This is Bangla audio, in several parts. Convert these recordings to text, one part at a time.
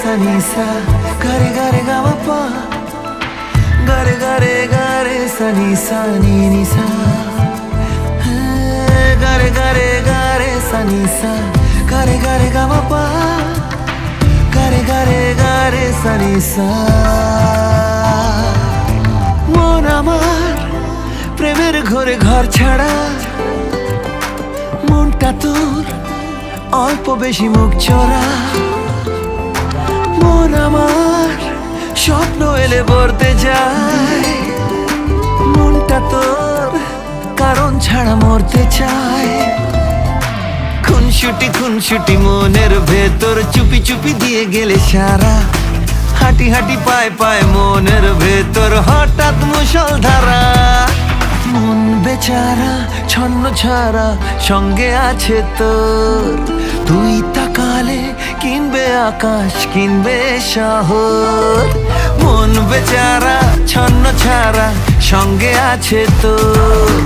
sani sa gare gare ga ma pa gare gare gare sani sa ni ni sa gare gare gare sani sa gare gare ga ma pa gare gare gare sani sa mon amar প্রেমের ঘরে ঘর ছাড়া মনটা তোর অল্প বেশি মুখ চড়া মন আমার স্বপ্ন এলে বলতে যায় মনটা তোর কারণ ছাড়া মরতে চায় খুনসুটি মনের ভেতর চুপি চুপি দিয়ে গেলে সারা হাঁটি হাঁটি পায় পায় মনের ভেতর হঠাৎ মুষলধারা মন বেচারা ছন্ন ছাড়া সঙ্গে আছে তোর তুই তাকালে কিনবে আকাশ কিনবে শহর মন বেচারা ছন্ন ছাড়া সঙ্গে আছে তোর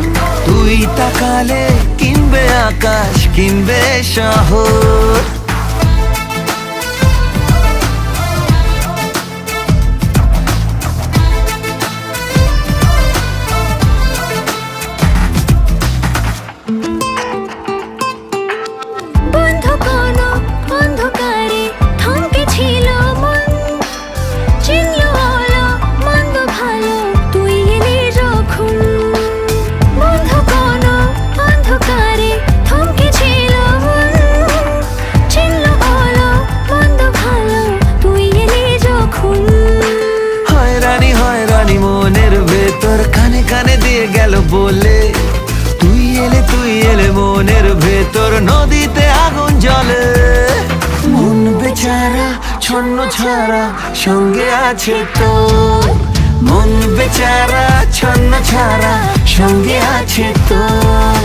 তুই তাকালে কিনবে আকাশ কিনবে শহর মনের ভেতর কানে কানে দিয়ে গেল বলে তুই এলে মনের ভেতর নদীতে আগুন জ্বলে মন বেচারা ছন্ন ছাড়া সঙ্গে আছে তোর মন বেচারা ছন্ন ছাড়া সঙ্গে আছে তোর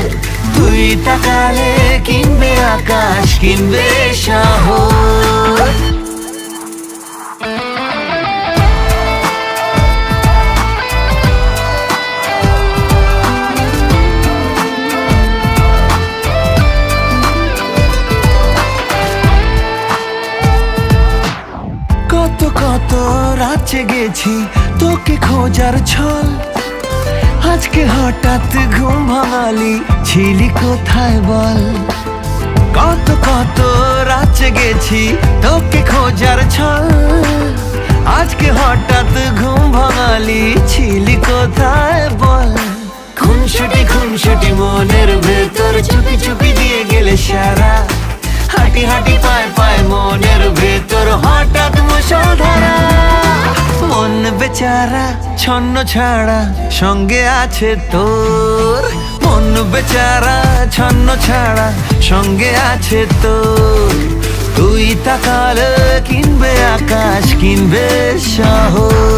তুই তাকালে কিনবে আকাশ কিনবে শহর কত রাত জেগেছি তোকে খোঁজার ছল আজকে হঠাৎ ঘুম ভাঙালি ছিলি কোথায় বল কত রাত জেগেছি তোকে খোঁজার ছল আজকে হঠাৎ ঘুম ভাঙালি ছিলি কোথায় বল খুনসুটি মনের ভেতর চুপি চুপি দিয়ে গেলে সারা হাঁটি হাঁটি পায় পায় মনের ভেতর হঠাৎ মুষলধারা মন বেচারা ছন্ন ছাড়া সঙ্গে আছে তোর মন বেচারা ছন্ন ছাড়া সঙ্গে আছে তোর তুই তাকালে কিনবে আকাশ কিনবে শহর